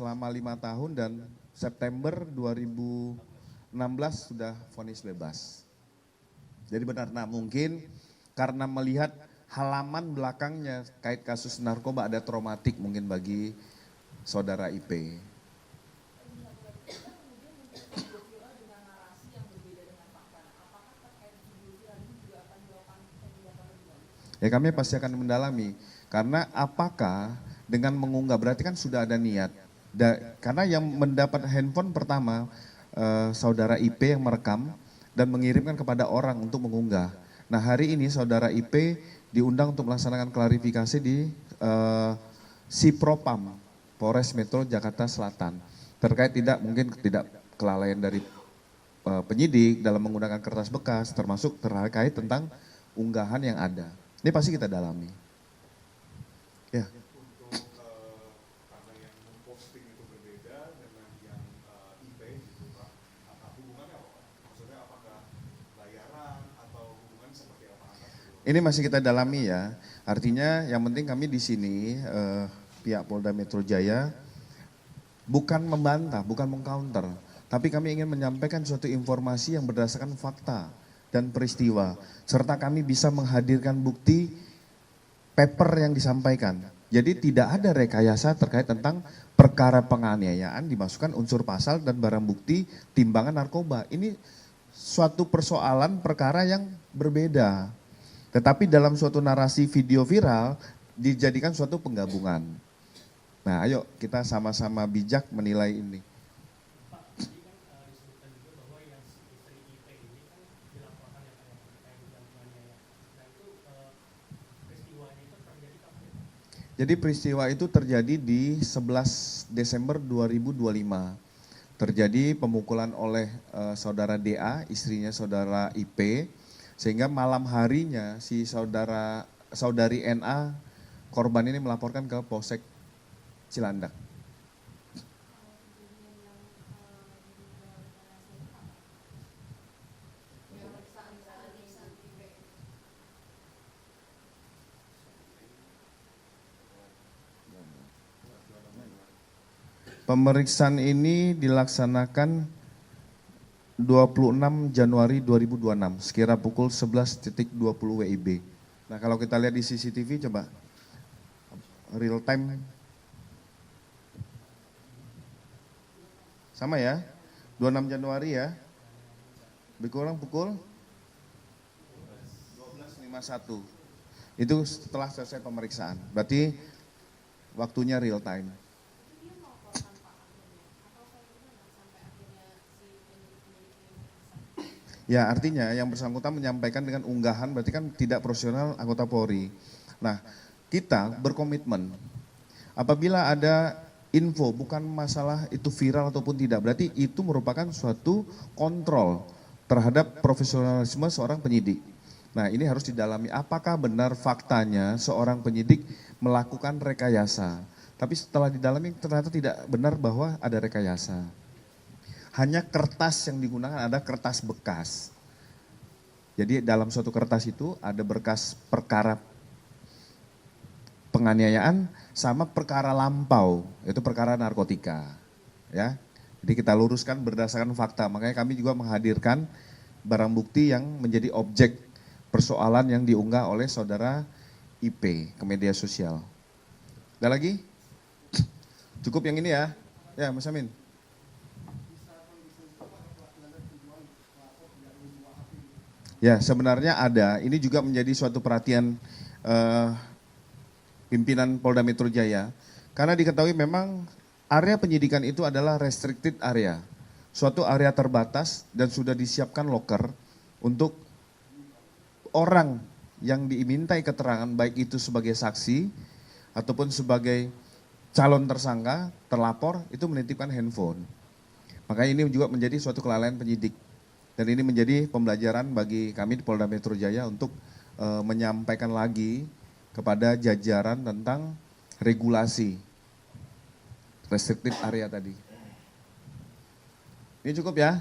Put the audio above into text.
selama 5 tahun dan September 2016 sudah vonis bebas. Jadi benar, nah mungkin karena melihat halaman belakangnya kait kasus narkoba ada traumatik mungkin bagi saudara IP. Ya kami pasti akan mendalami, karena apakah dengan mengunggah, berarti kan sudah ada niat. Karena yang mendapat handphone pertama, saudara IP yang merekam dan mengirimkan kepada orang untuk mengunggah. Nah hari ini saudara IP diundang untuk melaksanakan klarifikasi di Sipropam, Polres Metro Jakarta Selatan. Terkait mungkin tidak kelalaian dari penyidik dalam menggunakan kertas bekas, termasuk terkait tentang unggahan yang ada. Ini pasti kita dalami. Ya. Untuk karena yang memposting itu berbeda dengan yang IP gitu Pak, hubungannya apa Pak? Maksudnya apakah bayaran atau hubungan seperti apa? Ini masih kita dalami ya. Artinya yang penting kami di sini pihak Polda Metro Jaya bukan membantah, bukan mengcounter, tapi kami ingin menyampaikan suatu informasi yang berdasarkan fakta dan peristiwa, serta kami bisa menghadirkan bukti paper yang disampaikan. Jadi tidak ada rekayasa terkait tentang perkara penganiayaan dimasukkan unsur pasal dan barang bukti timbangan narkoba. Ini suatu persoalan perkara yang berbeda. Tetapi dalam suatu narasi video viral dijadikan suatu penggabungan. Nah ayo kita sama-sama bijak menilai ini. Jadi peristiwa itu terjadi di 11 Desember 2025. Terjadi pemukulan oleh saudara DA, istrinya saudara IP, sehingga malam harinya si saudari NA, korban ini melaporkan ke Polsek Cilandak. Pemeriksaan ini dilaksanakan 26 Januari 2026, sekira pukul 11.20 WIB. Nah kalau kita lihat di CCTV coba, real time. Sama ya, 26 Januari ya, lebih kurang pukul 12.51. Itu setelah selesai pemeriksaan, berarti waktunya real time. Ya artinya yang bersangkutan menyampaikan dengan unggahan berarti kan tidak profesional anggota Polri. Nah kita berkomitmen apabila ada info bukan masalah itu viral ataupun tidak, berarti itu merupakan suatu kontrol terhadap profesionalisme seorang penyidik. Nah ini harus didalami apakah benar faktanya seorang penyidik melakukan rekayasa. Tapi setelah didalami ternyata tidak benar bahwa ada rekayasa. Hanya kertas yang digunakan ada kertas bekas. Jadi dalam suatu kertas itu ada berkas perkara penganiayaan sama perkara lampau, itu perkara narkotika. Ya. Jadi kita luruskan berdasarkan fakta, makanya kami juga menghadirkan barang bukti yang menjadi objek persoalan yang diunggah oleh saudara IP ke media sosial. Ada lagi? Cukup yang ini ya. Ya Mas Amin. Ya sebenarnya ada, ini juga menjadi suatu perhatian pimpinan Polda Metro Jaya. Karena diketahui memang area penyidikan itu adalah restricted area. Suatu area terbatas dan sudah disiapkan loker untuk orang yang dimintai keterangan baik itu sebagai saksi ataupun sebagai calon tersangka, terlapor itu menitipkan handphone. Makanya ini juga menjadi suatu kelalaian penyidik. Dan ini menjadi pembelajaran bagi kami di Polda Metro Jaya untuk menyampaikan lagi kepada jajaran tentang regulasi restricted area tadi. Ini cukup ya.